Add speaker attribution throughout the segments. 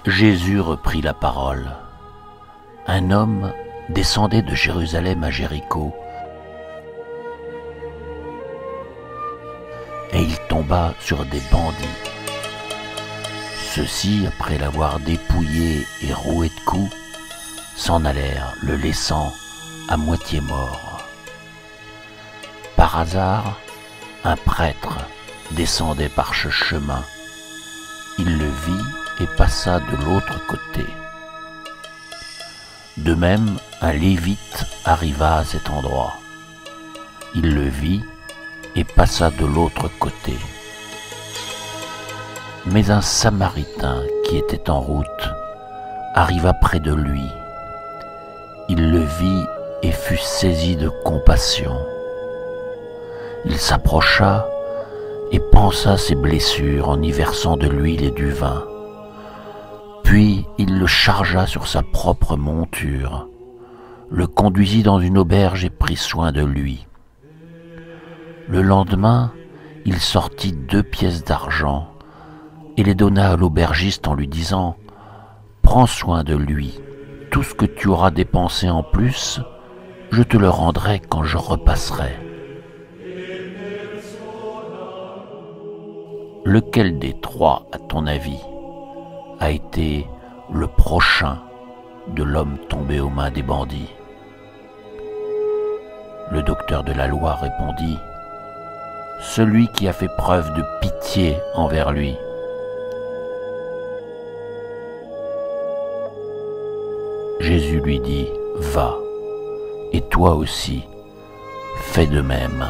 Speaker 1: Jésus reprit la parole. Un homme descendait de Jérusalem à Jéricho, et il tomba sur des bandits. Ceux-ci, après l'avoir dépouillé et roué de coups, s'en allèrent, le laissant à moitié mort. Par hasard, un prêtre descendait par ce chemin. Il le vit et passa de l'autre côté. De même, un lévite arriva à cet endroit. Il le vit et passa de l'autre côté. Mais un Samaritain qui était en route arriva près de lui. Il le vit et fut saisi de compassion. Il s'approcha et pansa ses blessures en y versant de l'huile et du vin. Puis il le chargea sur sa propre monture, le conduisit dans une auberge et prit soin de lui. Le lendemain, il sortit 2 pièces d'argent et les donna à l'aubergiste en lui disant « Prends soin de lui, tout ce que tu auras dépensé en plus, je te le rendrai quand je repasserai. » Lequel des 3, à ton avis, a été le prochain de l'homme tombé aux mains des bandits? Le docteur de la loi répondit « Celui qui a fait preuve de pitié envers lui. » Jésus lui dit « Va, et toi aussi, fais de même. »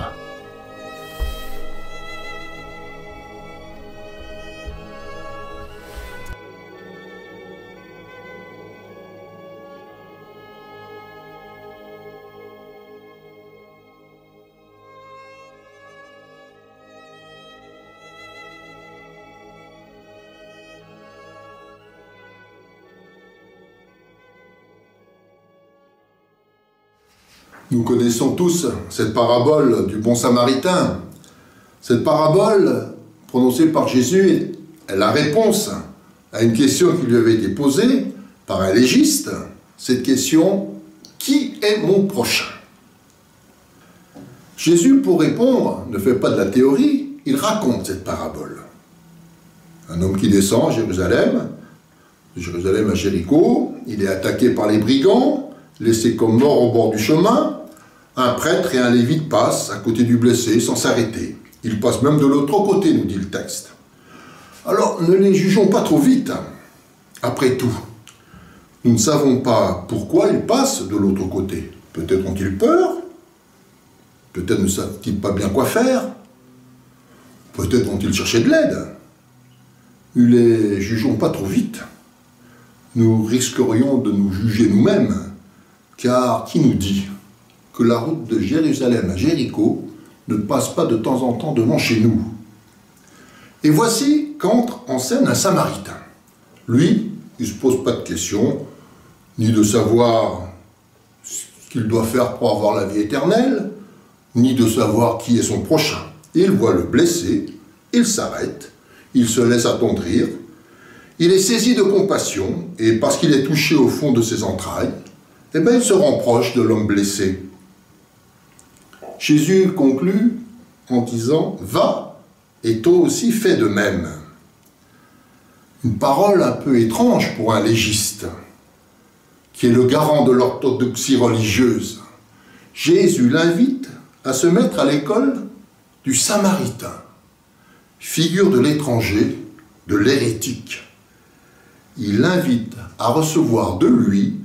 Speaker 2: Nous connaissons tous cette parabole du bon samaritain. Cette parabole, prononcée par Jésus, est la réponse à une question qui lui avait été posée par un légiste. Cette question, qui est mon prochain? Jésus, pour répondre, ne fait pas de la théorie, il raconte cette parabole. Un homme qui descend à Jérusalem, de Jérusalem à Jéricho, il est attaqué par les brigands, laissé comme mort au bord du chemin. Un prêtre et un lévite passent à côté du blessé sans s'arrêter. Ils passent même de l'autre côté, nous dit le texte. Alors, ne les jugeons pas trop vite. Après tout, nous ne savons pas pourquoi ils passent de l'autre côté. Peut-être ont-ils peur, peut-être ne savent-ils pas bien quoi faire, peut-être vont-ils chercher de l'aide. Ne les jugeons pas trop vite. Nous risquerions de nous juger nous-mêmes, car qui nous dit que la route de Jérusalem à Jéricho ne passe pas de temps en temps devant chez nous? Et voici qu'entre en scène un Samaritain. Lui, il ne se pose pas de questions, ni de savoir ce qu'il doit faire pour avoir la vie éternelle, ni de savoir qui est son prochain. Il voit le blessé, il s'arrête, il se laisse attendrir, il est saisi de compassion, et parce qu'il est touché au fond de ses entrailles, eh bien, il se rend proche de l'homme blessé. Jésus conclut en disant « Va, et toi aussi fais de même ». Une parole un peu étrange pour un légiste, qui est le garant de l'orthodoxie religieuse. Jésus l'invite à se mettre à l'école du Samaritain, figure de l'étranger, de l'hérétique. Il l'invite à recevoir de lui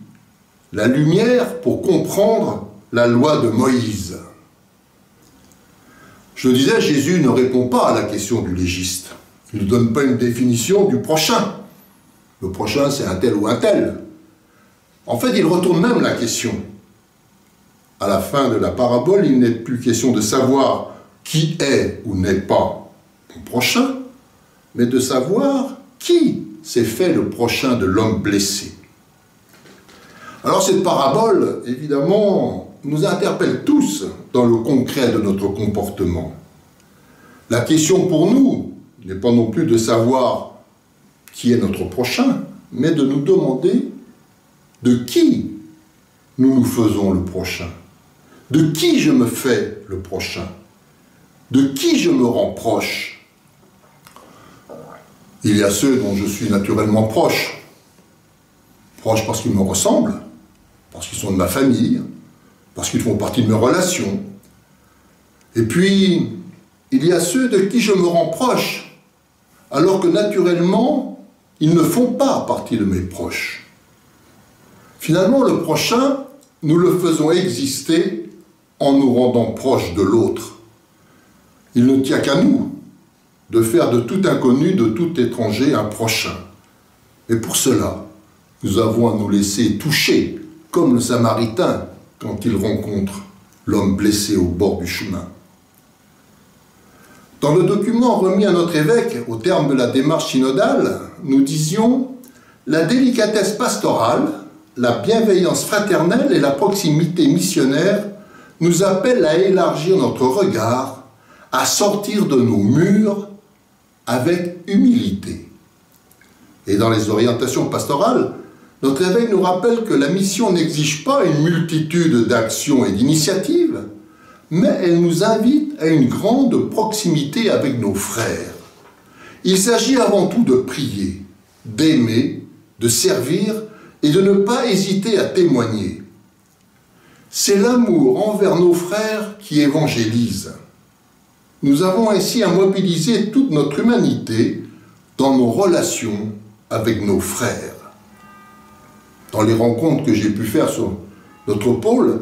Speaker 2: la lumière pour comprendre la loi de Moïse. Je le disais, Jésus ne répond pas à la question du légiste. Il ne donne pas une définition du prochain. Le prochain, c'est un tel ou un tel. En fait, il retourne même la question. À la fin de la parabole, il n'est plus question de savoir qui est ou n'est pas mon prochain, mais de savoir qui s'est fait le prochain de l'homme blessé. Alors cette parabole, évidemment, nous interpelle tous dans le concret de notre comportement. La question pour nous n'est pas non plus de savoir qui est notre prochain, mais de nous demander de qui nous nous faisons le prochain. De qui je me fais le prochain? De qui je me rends proche? Il y a ceux dont je suis naturellement proche. Proche parce qu'ils me ressemblent, parce qu'ils sont de ma famille, parce qu'ils font partie de mes relations. Et puis, il y a ceux de qui je me rends proche, alors que naturellement, ils ne font pas partie de mes proches. Finalement, le prochain, nous le faisons exister en nous rendant proches de l'autre. Il ne tient qu'à nous de faire de tout inconnu, de tout étranger, un prochain. Et pour cela, nous avons à nous laisser toucher, comme le Samaritain quand il rencontre l'homme blessé au bord du chemin. Dans le document remis à notre évêque au terme de la démarche synodale, nous disions « La délicatesse pastorale, la bienveillance fraternelle et la proximité missionnaire nous appellent à élargir notre regard, à sortir de nos murs avec humilité. » Et dans les orientations pastorales, notre évêque nous rappelle que la mission n'exige pas une multitude d'actions et d'initiatives, mais elle nous invite à une grande proximité avec nos frères. Il s'agit avant tout de prier, d'aimer, de servir et de ne pas hésiter à témoigner. C'est l'amour envers nos frères qui évangélise. Nous avons ainsi à mobiliser toute notre humanité dans nos relations avec nos frères. Dans les rencontres que j'ai pu faire sur notre pôle,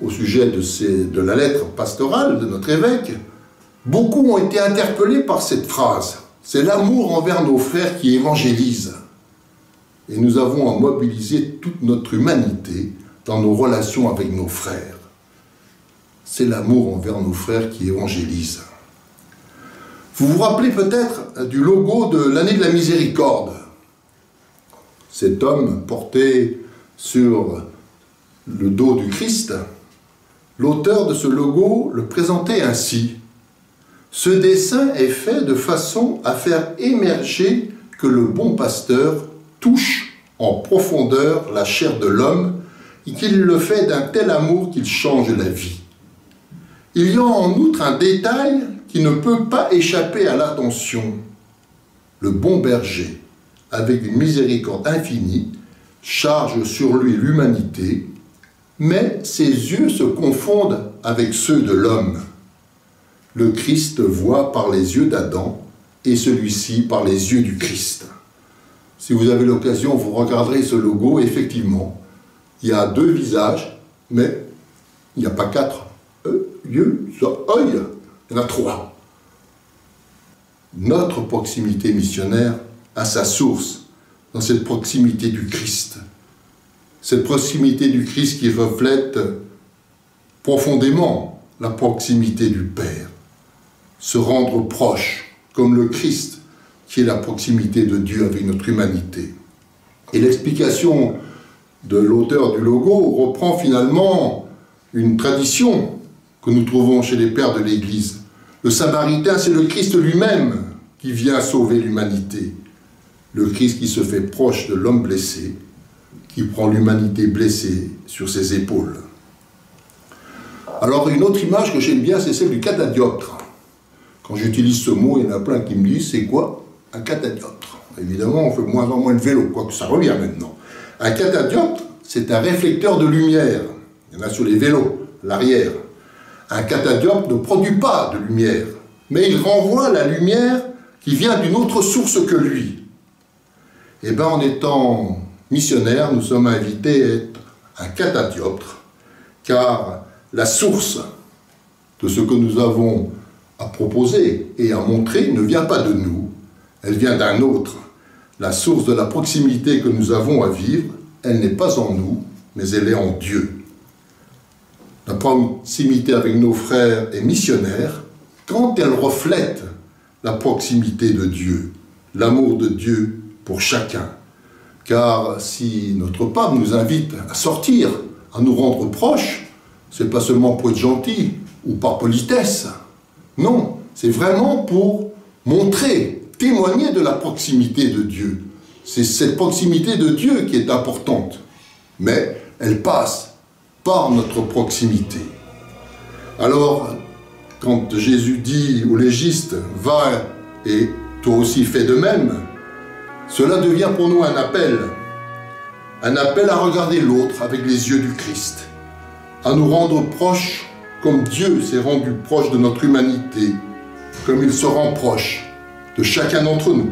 Speaker 2: au sujet de la lettre pastorale de notre évêque, beaucoup ont été interpellés par cette phrase. C'est l'amour envers nos frères qui évangélise. Et nous avons à mobiliser toute notre humanité dans nos relations avec nos frères. C'est l'amour envers nos frères qui évangélise. Vous vous rappelez peut-être du logo de l'année de la miséricorde. Cet homme porté sur le dos du Christ, l'auteur de ce logo le présentait ainsi. Ce dessin est fait de façon à faire émerger que le bon pasteur touche en profondeur la chair de l'homme et qu'il le fait d'un tel amour qu'il change la vie. Il y a en outre un détail qui ne peut pas échapper à l'attention. Le bon berger, avec une miséricorde infinie, charge sur lui l'humanité, mais ses yeux se confondent avec ceux de l'homme. Le Christ voit par les yeux d'Adam et celui-ci par les yeux du Christ. Si vous avez l'occasion, vous regarderez ce logo, effectivement, il y a 2 visages, mais il n'y a pas 4 yeux, œil, il y en a 3. Notre proximité missionnaire a sa source dans cette proximité du Christ. Cette proximité du Christ qui reflète profondément la proximité du Père. Se rendre proche, comme le Christ, qui est la proximité de Dieu avec notre humanité. Et l'explication de l'auteur du logo reprend finalement une tradition que nous trouvons chez les pères de l'Église. Le Samaritain, c'est le Christ lui-même qui vient sauver l'humanité. Le Christ qui se fait proche de l'homme blessé, qui prend l'humanité blessée sur ses épaules. Alors une autre image que j'aime bien, c'est celle du catadioptre. Quand j'utilise ce mot, il y en a plein qui me disent, c'est quoi un catadioptre? Évidemment, on fait de moins en moins de vélo, quoique ça revient maintenant. Un catadioptre, c'est un réflecteur de lumière. Il y en a sur les vélos, l'arrière. Un catadioptre ne produit pas de lumière, mais il renvoie la lumière qui vient d'une autre source que lui. Et bien, en étant missionnaires, nous sommes invités à être un catadioptre, car la source de ce que nous avons à proposer et à montrer ne vient pas de nous, elle vient d'un autre. La source de la proximité que nous avons à vivre, elle n'est pas en nous, mais elle est en Dieu. La proximité avec nos frères est missionnaire quand elle reflète la proximité de Dieu, l'amour de Dieu pour chacun. Car si notre pape nous invite à sortir, à nous rendre proches, c'est pas seulement pour être gentil ou par politesse. Non, c'est vraiment pour montrer, témoigner de la proximité de Dieu, C'est cette proximité de Dieu qui est importante. Mais elle passe par notre proximité. Alors, quand Jésus dit au légiste « Va et toi aussi fais de même », cela devient pour nous un appel à regarder l'autre avec les yeux du Christ, à nous rendre proches comme Dieu s'est rendu proche de notre humanité, comme il se rend proche de chacun d'entre nous.